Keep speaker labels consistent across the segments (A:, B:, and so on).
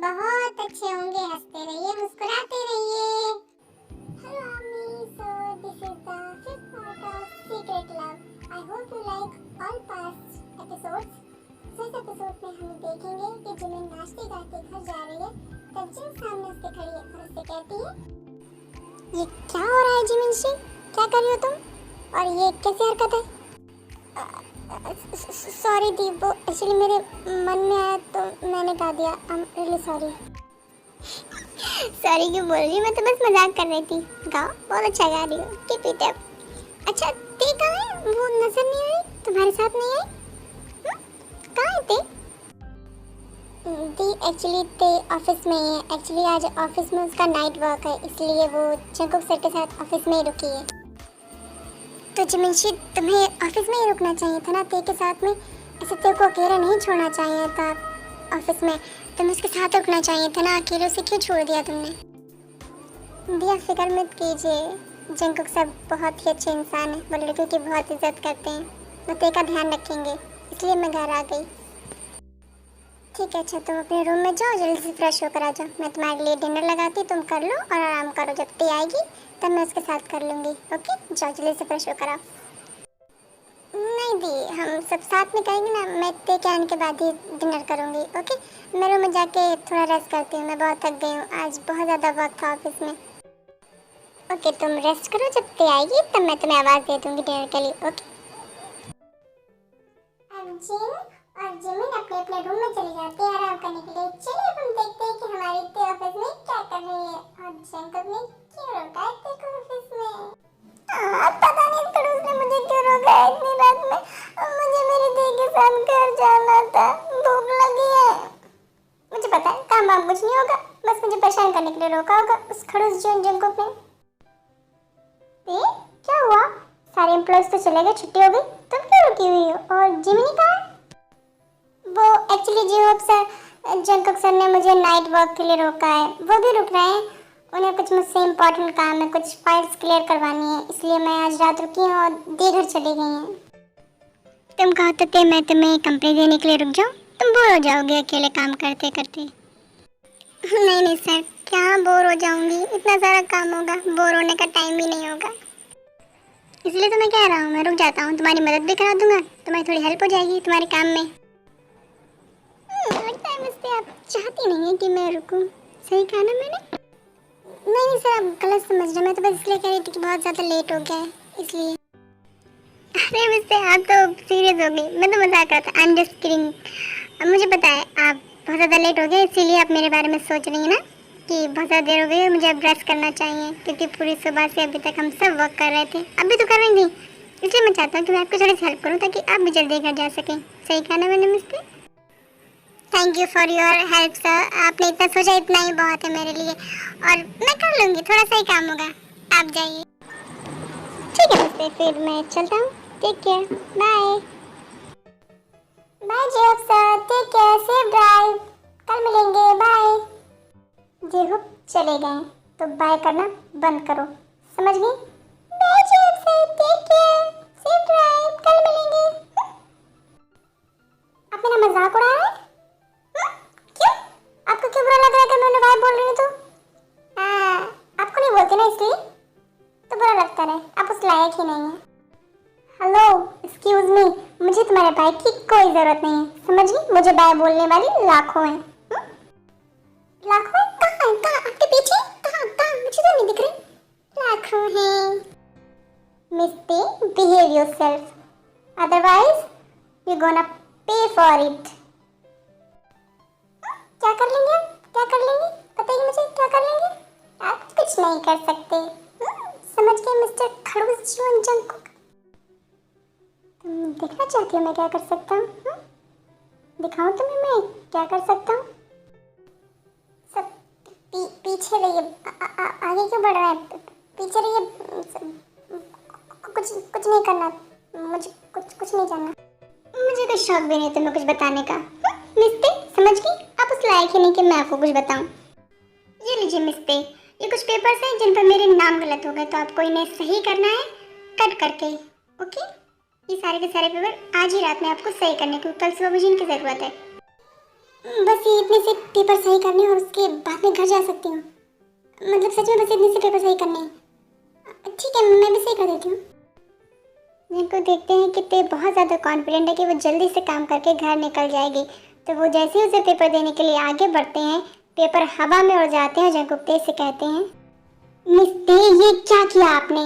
A: बहुत अच्छे होंगे। हंसते रहिए, मुस्कुराते रहिए। हेलो आमी, so this is the fifth part of secret love. I hope you like all past episodes. इस एपिसोड में हम देखेंगे कि जिमिन नाचते गाते घर जा रही है तब जिन सामने उसके खड़ी है और उससे कहती है, ये क्या हो रहा है जिमिन शी, क्या कर रही हो तुम और ये कैसी हरकत है? सॉरी दी, वो एक्चुअली मेरे मन में आया तो मैंने गा दिया। I am really sorry. Sorry क्यों बोल रही, मैं तो बस मजाक कर रही थी। गाओ, बहुत अच्छा गा रही हो, कीप इट अप। अच्छा ते कहाँ है? वो नजर नहीं आई, तुम्हारे साथ नहीं आई? कहाँ है ते? दी एक्चुअली ते ऑफिस में ही है। एक्चुअली आज ऑफिस में उसका नाइट वर्क है, इसलिए वो जंकुक सर के साथ ऑफिस में ही रुकी है। तो जिमिनशी, तुम्हें ऑफिस में ही रुकना चाहिए था ना ते के साथ में। ऐसे ते को अकेला नहीं छोड़ना चाहिए था ऑफिस में, तुम्हें उसके साथ रुकना चाहिए था ना। अकेले उसे क्यों छोड़ दिया तुमने? दिया, फिक्र मत कीजिए, जंकुक सब बहुत ही अच्छे इंसान हैं। वो लड़कियों की बहुत इज्जत करते हैं, वो ते का ध्यान रखेंगे, इसलिए मैं घर आ गई। ठीक है, अच्छा तुम अपने रूम में जाओ, जल्दी से फ्रेश होकर आ जाओ। मैं तुम्हारे लिए डिनर लगाती, तुम कर लो और आराम करो। जब ते आएगी तब मैं उसके साथ कर लूँगी। ओके, जाओ जल्दी से फ्रेश होकर आओ। नहीं दी, हम सब साथ में करेंगे ना। मैं ते के आने के बाद ही डिनर करूँगी। ओके, मैं रूम में जाके थोड़ा रेस्ट करती हूँ, मैं बहुत थक गई हूँ, आज बहुत ज़्यादा वर्क था ऑफिस में। ओके, तुम रेस्ट करो, जब ते आएगी तब मैं तुम्हें आवाज़ दे दूँगी डिनर के लिए। ओके। अब जिन और जिमिन अपने अपने रूम में चले जाते हैं आराम करने के लिए। चलिए अब हम देखते हैं कि हमारी ते ऑफिस में क्या कर रही है और जंकुक ने क्यों रोका है ते को ऑफिस में। पता नहीं खड़ूस ने मुझे क्यों रोका है इतनी रात में। मुझे मेरे ते के साथ घर जाना था, भूख लगी है। मुझे पता है काम वाम कुछ नहीं होगा, बस मुझे परेशान करने के लिए रोका होगा उस खड़ूस जंकुक ने। ते क्या हुआ? सारे एम्प्लॉयज तो चले गए, छुट्टी हो गई, तुम क्यों रुकी हुई हो? और जिमिनी कहाँ है? वो एक्चुअली जंकुक सर ने मुझे नाइट वर्क के लिए रोका है, वो भी रुक रहे हैं। उन्हें कुछ मुझसे इम्पोर्टेंट काम है, कुछ फाइल्स क्लियर करवानी है, इसलिए मैं आज रात रुकी हूँ और दे घर चली गई हैं। तुम कहते थे मैं तुम्हें कंपनी देने के लिए रुक जाऊँ, तुम बोर हो जाओगे अकेले काम करते करते। नहीं नहीं सर, क्या बोर हो जाऊंगी, इतना सारा काम होगा, बोर होने का टाइम ही नहीं होगा। इसलिए तो मैं कह रहा हूँ मैं रुक जाता हूँ, तुम्हारी मदद भी करा दूंगा, तुम्हारी थोड़ी हेल्प हो जाएगी तुम्हारे काम में। लगता है मुझसे आप चाहती नहीं है कि मैं रुकूं, सही कहा ना मैंने? नहीं सर, आप गलत समझ रहे, मैं तो बस इसलिए कह रही थी कि बहुत ज़्यादा लेट हो गया है इसलिए। अरे मुझसे आप तो सीरियस हो गई, मैं तो मजाक कर रहा था, आई एम जस्ट किडिंग। अब मुझे पता है आप बहुत ज़्यादा लेट हो गए, इसीलिए आप मेरे बारे में सोच रही हैं ना कि बहुत ज़्यादा देर हो गई और मुझे अब रेस्ट करना चाहिए, क्योंकि पूरी सुबह से अभी तक हम सब वर्क कर रहे थे, अभी तो कर रही थी, इसलिए मैं चाहता हूँ कि मैं आपको थोड़ी सी हेल्प करूँ ताकि आप भी जल्दी घर जा सकें। सही कहा ना मैंने मुझसे? Thank you for your help sir, आपने इतना सोचा, इतना ही बहुत है मेरे लिए, और मैं कर लूँगी, थोड़ा सा ही काम होगा, आप जाइए। ठीक है मिस्टर, फिर मैं चलता हूँ, टेक केयर, बाय। बाय जेब sir, take care, safe drive, कल मिलेंगे, बाय। जेब चले गए तो बाय करना बंद करो, समझ गई? बाय जेब sir, take care, safe drive, कल मिलेंगे। आप मेरा मजाक उड़ा रहे हैं? क्यों? आपको क्यों बुरा लग रहा है कि मैं बाय बोल रही हूँ तो? आपको नहीं बोलते ना इसलिए तो बुरा लगता है, आप उस लायक ही नहीं है। हेलो एक्सक्यूज मी, मुझे तुम्हारे भाई की कोई जरूरत नहीं है, समझ गई? मुझे बाय बोलने वाली लाखों हैं। लाखों हैं? कहाँ है? कहाँ? आपके पीछे? कहाँ कहाँ? मुझे तो नहीं दिख रही। लाखों हैं। Misty, behave yourself, otherwise you gonna pay for it. क्या कर लेंगे आप? क्या कर लेंगे? बताइए मुझे, क्या कर लेंगे? आप कुछ नहीं कर सकते, समझ गए मिस्टर खड़ूस जीवन जंकुक? तुम देखना चाहती हो मैं क्या कर सकता हूँ? दिखाऊं तुम्हें मैं क्या कर सकता हूँ? सब पीछे रहिए, आगे क्यों बढ़ रहा है? पीछे रहिए, कुछ कुछ नहीं करना, मुझे कुछ नहीं जानना, मुझे कोई शौक भी नहीं तुम्हें कुछ बताने का। मिस्ते, समझ गई? आप उस लायक ही नहीं कि मैं आपको कुछ बताऊं। ये लीजिए मिस्ते, ये कुछ पेपर्स हैं जिन पर मेरे नाम गलत हो गए, तो आपको इन्हें सही करना है कट करके। ओके, ये सारे के सारे पेपर आज ही रात में आपको सही करने की, कल सुबह मुझे इनकी ज़रूरत है। बस ये इतने से पेपर सही करने और उसके बाद में घर जा सकती हूँ। मतलब सच में बस इतने से पेपर सही करने हैं। ठीक है, मैं भी सही कर देती हूँ। जिनको देखते हैं कि ते बहुत ज़्यादा कॉन्फिडेंट है कि वो जल्दी से काम करके घर निकल जाएगी, तो वो जैसे ही उसे पेपर देने के लिए आगे बढ़ते हैं, पेपर हवा में उड़ जाते हैं। जंकुक ते से कहते हैं, मिस ते, ये क्या किया आपने?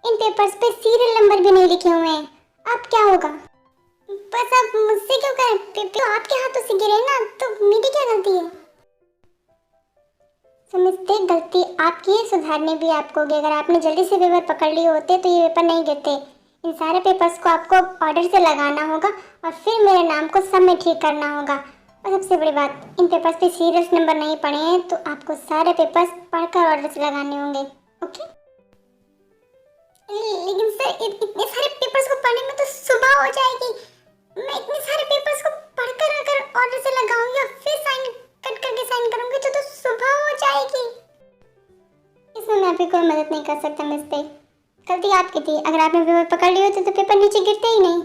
A: इन पेपर्स पे सीरियल नंबर भी नहीं लिखे हुए हैं। अब क्या होगा? बस आप मुझसे क्यों करें? पेपर आपके हाथों से गिरे ना, तो मेरी क्या गलती है? समझते, गलती आपकी है, सुधारने भी आपको होगी। अगर आपने जल्दी से पेपर पकड़ लिए होते तो ये पेपर नहीं गिरते। इन सारे पेपर्स को आपको ऑर्डर से लगाना होगा और फिर मेरे नाम को सब में ठीक करना होगा। और सबसे बड़ी बात, इन पेपर्स पे सीरियस नंबर नहीं पड़े हैं, तो आपको सारे पेपर्स पढ़कर ऑर्डर से लगाने होंगे। ओके? लेकिन सर, इतने सारे पेपर्स को पढ़ने में तो सुबह हो जाएगी। मैं इतने सारे पेपर्स को पढ़कर अगर ऑर्डर से लगाऊंगी और फिर साइन कट करके साइन करूंगी तो सुबह हो जाएगी। इसमें मैं आपकी कोई मदद नहीं कर सकता मिस्ते। गलती आपकी थी। अगर आपने पेपर पकड़ लिए होते तो पेपर नीचे गिरते ही नहीं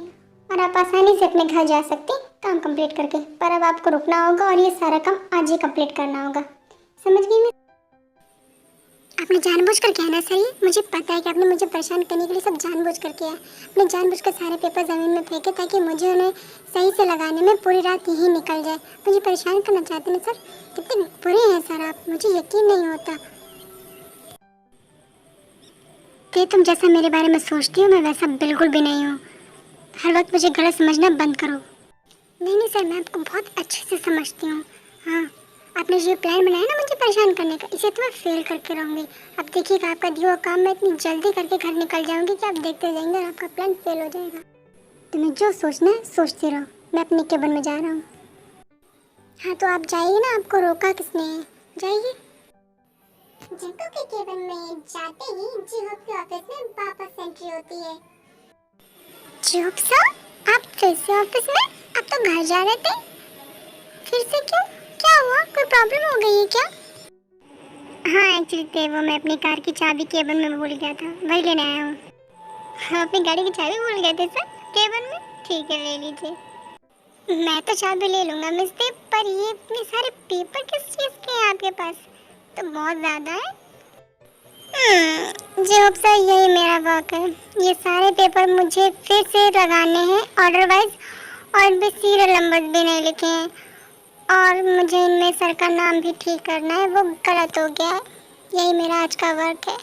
A: और आप आसानी से अपने घर जा सकते काम कंप्लीट करके। पर अब आपको रुकना होगा और ये सारा काम आज ही कंप्लीट करना होगा। समझ गई मैं? आपने जानबूझकर किया ना सर? ये मुझे पता है कि आपने मुझे परेशान करने के लिए सब जानबूझकर किया। आपने जानबूझकर सारे पेपर ज़मीन में फेंके ताकि मुझे उन्हें सही से लगाने में पूरी रात यही निकल जाए। मुझे परेशान करना चाहते हैं सर? कितने बुरे हैं सर आप, मुझे यकीन नहीं होता। ते, तुम जैसा मेरे बारे में सोचती हो मैं वैसा बिल्कुल भी नहीं हूँ। हर वक्त मुझे गलत समझना बंद करो। नहीं सर, मैं आपको बहुत अच्छे से समझती हूँ। हाँ, आपने जो प्लान बनाया ना मुझे परेशान करने का, इसे तो मैं फेल करके रहूँगी। अब देखिएगा आपका दिया हुआ काम मैं इतनी जल्दी करके घर निकल जाऊँगी कि आप देखते जाएंगे और आपका प्लान फेल हो जाएगा। तुम्हें जो सोचना है सोचते रहो, मैं अपने केबिन में जा रहा हूँ। हाँ तो आप जाइए ना, आपको रोका किसने है? जाइए। जंकुक के केबिन में जाते ही जिहोप के ऑफिस में वापस एंट्री होती है। जिहोप सर, आप फिर से ऑफिस में? आप तो घर जा रहे थे। फिर से क्यों? क्या हुआ? कोई प्रॉब्लम हो गई है क्या? हाँ एक्चुअली वो मैं अपनी कार की चाबी केबिन में भूल गया था, वही लेने आया हूँ। हाँ, अपनी गाड़ी की चाबी भूल गए थे सर केबिन में? ठीक है, ले लीजिए। मैं तो चाबी ले लूँगा मिस्टर, पर ये इतने सारे पेपर किस चीज़ के हैं आपके पास? तो बहुत ज़्यादा है। जॉब सर, यही मेरा वर्क है। ये सारे पेपर मुझे फिर से लगाने हैं ऑर्डर वाइज, और भी सीरियल नंबर भी नहीं लिखे हैं, और मुझे इनमें सर का नाम भी ठीक करना है, वो गलत हो गया है। यही मेरा आज का वर्क है।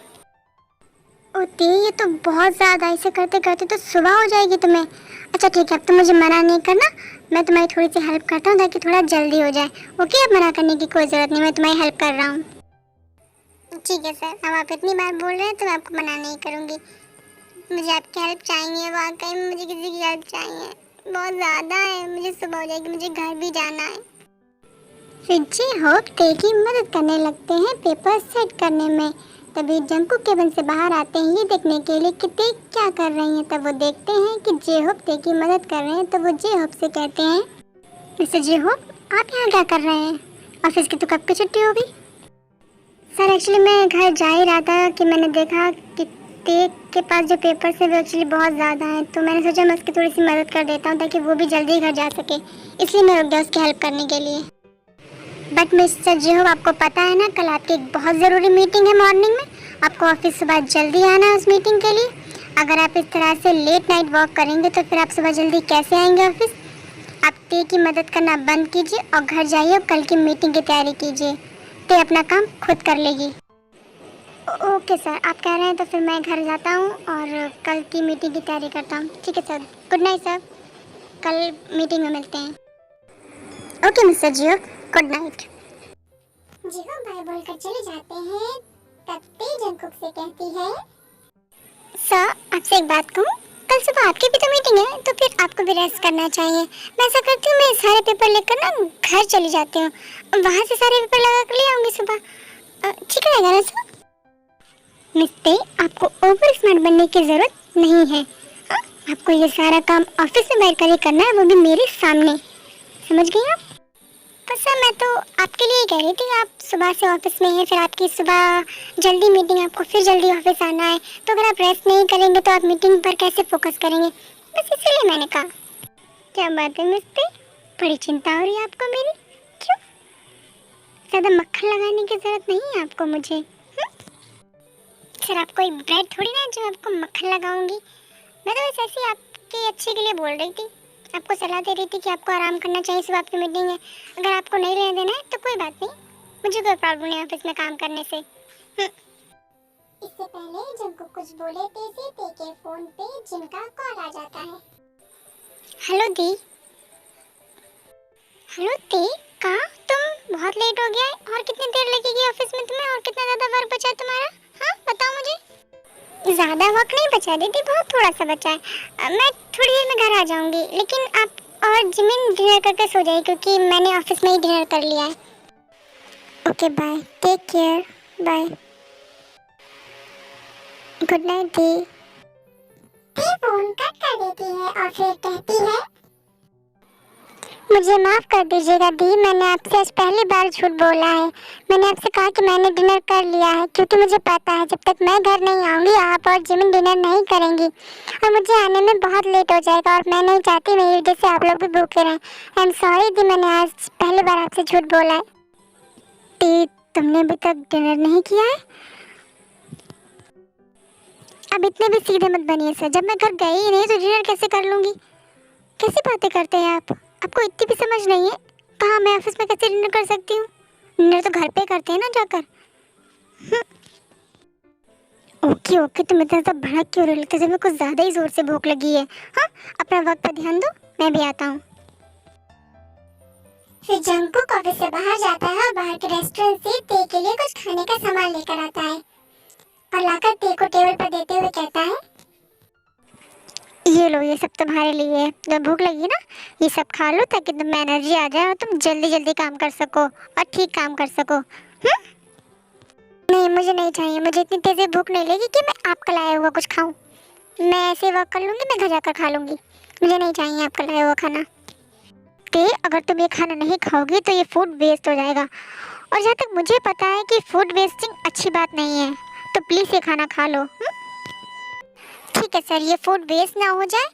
A: ओती, ये तो बहुत ज़्यादा, इसे करते करते तो सुबह हो जाएगी तुम्हें। अच्छा ठीक है, अब तो मुझे मना नहीं करना, मैं तुम्हारी थोड़ी सी हेल्प करता हूँ ताकि थोड़ा जल्दी हो जाए। ओके, अब मना करने की कोई ज़रूरत नहीं, मैं तुम्हारी हेल्प कर रहा हूँ। ठीक है सर, अब आप इतनी बार बोल रहे हैं तो मैं आपको मना नहीं करूँगी। मुझे आपकी हेल्प चाहिए, वाकई में मुझे किसी की हेल्प चाहिए, बहुत ज़्यादा है। मुझे सुबह हो जाएगी, मुझे घर भी जाना है। फिर जिहोप ते की मदद करने लगते हैं पेपर सेट करने में। तभी जंकुक केबिन से बाहर आते हैं ये देखने के लिए कि ते क्या कर रही हैं। तब वो देखते हैं कि जिहोप ते की मदद कर रहे हैं, तो वो जिहोप से कहते हैं, मिस्टर जिहोप, आप यहाँ क्या कर रहे हैं? ऑफिस की तो कब की छुट्टी होगी? सर एक्चुअली मैं घर जा ही रहा था कि मैंने देखा कि ते के पास जो पेपर्स है वो एक्चुअली बहुत ज़्यादा हैं, तो मैंने सोचा मैं उसकी थोड़ी सी मदद कर देता हूँ ताकि वो भी जल्दी घर जा सके, इसलिए मैं रुक गया उसकी हेल्प करने के लिए। बट मिस्टर जिहोप, आपको पता है ना कल आपकी एक बहुत ज़रूरी मीटिंग है मॉर्निंग में, आपको ऑफिस सुबह जल्दी आना है उस मीटिंग के लिए। अगर आप इस तरह से लेट नाइट वॉक करेंगे तो फिर आप सुबह जल्दी कैसे आएंगे ऑफिस? आप ते की मदद करना बंद कीजिए और घर जाइए और कल की मीटिंग की तैयारी कीजिए। ते अपना काम खुद कर लेगी। ओके सर, आप कह रहे हैं तो फिर मैं घर जाता हूँ और कल की मीटिंग की तैयारी करता हूँ। ठीक है सर, गुड नाइट सर, कल मीटिंग में मिलते हैं। Okay mister Jihope, good night. Jihope bye बोलकर चले जाते हैं। तब ते जंकुक से कहती है, सर आपसे एक बात कहूँ, कल सुबह आपकी भी तो मीटिंग है, तो फिर आपको भी रेस्ट करना चाहिए। मैं ऐसा करती हूँ, मैं सारे पेपर लेकर ना घर चली जाती हूँ, वहाँ से सारे पेपर लगा कर ले आऊँगी सुबह। ठीक रहेगा ना सर? मिस्टर, आपको ओवर स्मार्ट बनने की ज़रूरत नहीं है। आपको ये सारा काम ऑफिस में बैठ कर ही करना है, वो भी मेरे सामने। समझ गई आप? पर सर मैं तो आपके लिए कह रही थी, आप सुबह से ऑफिस में हैं, फिर आपकी सुबह जल्दी मीटिंग, आपको फिर जल्दी ऑफिस आना है, तो अगर आप रेस्ट नहीं करेंगे तो आप मीटिंग पर कैसे फोकस करेंगे? बस इसीलिए मैंने कहा। क्या बात है मिस्टर, बड़ी चिंता हो रही है आपको मेरी? ज़्यादा मक्खन लगाने की ज़रूरत नहीं है आपको मुझे। सर आपको एक ब्रेड थोड़ी ना जो आपको मक्खन लगाऊंगी। मैं तो बस ऐसे ही आपके अच्छे के लिए बोल रही थी, आपको सलाह दे रही थी कि आपको आराम करना चाहिए, सुबह आपकी मीटिंग है। अगर आपको नहीं लेने देना है तो कोई बात नहीं, मुझे कोई प्रॉब्लम नहीं ऑफिस में काम करने से। इससे पहले जब कुछ बोले तेजी ते के फोन पे जिनका कॉल आ जाता है। हेलो दी। हेलो दी, कहाँ तुम? बहुत लेट हो गया है। और कितनी देर लगेगी ऑफिस में तुम्हें? और कितना ज़्यादा वर्क बचा है तुम्हारा? हाँ बताओ मुझे। ज़्यादा वर्क नहीं बचा दीदी, बहुत थोड़ा सा बचा है। मैं थोड़ी देर में घर आ जाऊंगी, लेकिन आप और जिमिन डिनर करके सो जाइए क्योंकि मैंने ऑफिस में ही डिनर कर लिया है। Okay bye, take care, bye, good night दी। फोन कट कर देती है और फिर कहती है, मुझे माफ़ कर दीजिएगा दी, मैंने आपसे आज पहली बार झूठ बोला है। मैंने आपसे कहा कि मैंने डिनर कर लिया है क्योंकि मुझे पता है जब तक मैं घर नहीं आऊँगी आप और जिमिन डिनर नहीं करेंगी और मुझे आने में बहुत लेट हो जाएगा और मैं नहीं चाहती मेरी वजह से आप लोग भी भूखे रहें। आई एम सॉरी दी, मैंने आज पहली बार आपसे झूठ बोला है। दी, तुमने अभी तक डिनर नहीं किया है? अब इतने भी सीधे मत बनिए सर, जब मैं घर गई ही नहीं तो डिनर कैसे कर लूँगी? कैसी बातें करते हैं आप? आपको इतनी भी समझ नहीं है? कहाँ मैं ऑफिस में कैसे डिनर कर सकती हूँ? डिनर तो घर पे करते हैं ना जाकर। ओके ओके, तुम इतना सा भड़क क्यों रहे हो? जब कुछ ज़्यादा ही ज़ोर से भूख लगी है। हाँ, अपना वक्त पर ध्यान दो, मैं भी आता हूँ। फिर जंगकुक ऑफिस से बाहर जाता है और बाहर के रेस्टोरेंट से ते के लिए कुछ खाने का सामान लेकर आता है और लाकर ते को टेबल पर देते हुए कहता है, ये लो, ये सब तुम्हारे लिए है। जब भूख लगी ना ये सब खा लो ताकि तुम में एनर्जी आ जाए और तुम जल्दी जल्दी काम कर सको और ठीक काम कर सको। नहीं मुझे नहीं चाहिए, मुझे इतनी तेज़ी भूख नहीं लगी कि मैं आपका लाया हुआ कुछ खाऊं। मैं ऐसे वर्क कर लूँगी, मैं घर जाकर खा लूँगी। मुझे नहीं चाहिए आपका लाया हुआ खाना। ते अगर तुम ये खाना नहीं खाओगी तो ये फूड वेस्ट हो जाएगा और जहाँ तक मुझे पता है कि फूड वेस्टिंग अच्छी बात नहीं है, तो प्लीज़ ये खाना खा लो। ठीक है सर, ये फूड वेस्ट ना हो जाए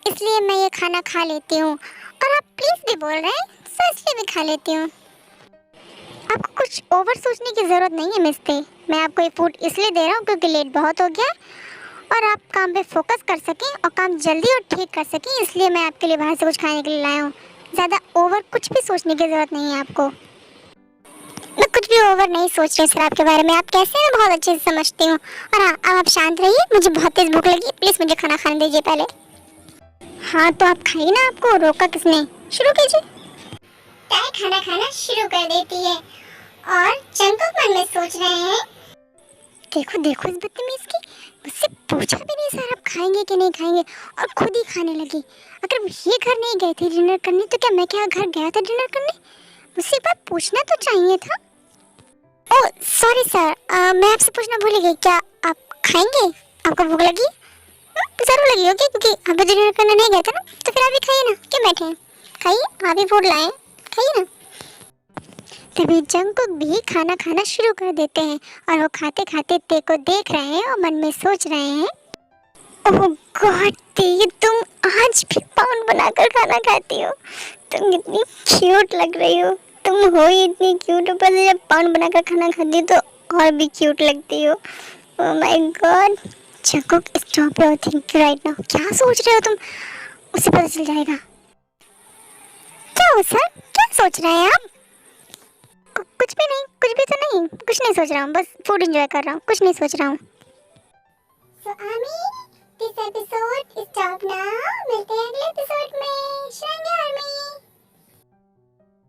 A: इसलिए मैं ये खाना खा लेती हूँ और आप प्लीज़ भी बोल रहे हैं सर इसलिए भी खा लेती हूँ। आपको कुछ ओवर सोचने की ज़रूरत नहीं है मिस्ते, मैं आपको ये फूड इसलिए दे रहा हूँ क्योंकि लेट बहुत हो गया और आप काम पे फोकस कर सकें और काम जल्दी और ठीक कर सकें, इसलिए मैं आपके लिए बाहर से कुछ खाने के लिए लाया हूँ। ज़्यादा ओवर कुछ भी सोचने की ज़रूरत नहीं है आपको। मैं कुछ भी ओवर नहीं सोच रही सर आपके बारे में, आप कैसे हैं बहुत अच्छे से समझती हूँ। और हाँ, अब आप शांत रहिए, मुझे बहुत तेज़ भूख लगी, प्लीज़ मुझे खाना खाने दीजिए पहले। हाँ तो आप खाइए ना, आपको रोका किसने? शुरू कीजिए। ताई खाना खाना शुरू कर देती है और जंगकुक मन में सोच रहे हैं, देखो देखो इस बदतमीज की, मुझसे पूछा भी नहीं सर आप खाएंगे कि नहीं खाएंगे और खुद ही खाने लगी। अगर ये घर नहीं गए थे डिनर करने तो क्या मैं क्या घर गया था डिनर करने? मुझसे एक बार पूछना तो चाहिए था। ओह सॉरी सर, मैं आपसे पूछना भूल गई, क्या आप खाएंगे? आपको भूख लगी? जरूर लगी होगी क्योंकि आप डिनर करने नहीं गए थे ना, तो फिर आप भी खाइए ना, क्यों बैठे हैं? खाइए, आप ही फूड लाए, खाइए ना। तभी जंगकुक भी खाना खाना शुरू कर देते हैं और वो खाते खाते ते को देख रहे हैं और मन में सोच रहे हैं, ओह गॉड ते, तुम आज भी पाउंड बनाकर खाना खाती हो, तुम कितनी क्यूट लग रही हो, तुम हो ही इतनी क्यूट, ऊपर से जब पाउंड बनाकर खाना खाती हो तो और भी क्यूट लगती हो। Oh my God, Jungkook stop your thinking right now, क्या सोच रहे हो तुम? उसे पता चल जाएगा। क्या हो सर, क्या सोच रहे हैं आप? कुछ भी नहीं, कुछ भी तो नहीं, कुछ नहीं सोच रहा हूँ, बस फूड एंजॉय कर रहा हूँ, कुछ नहीं सोच रहा हूँ। So, आमी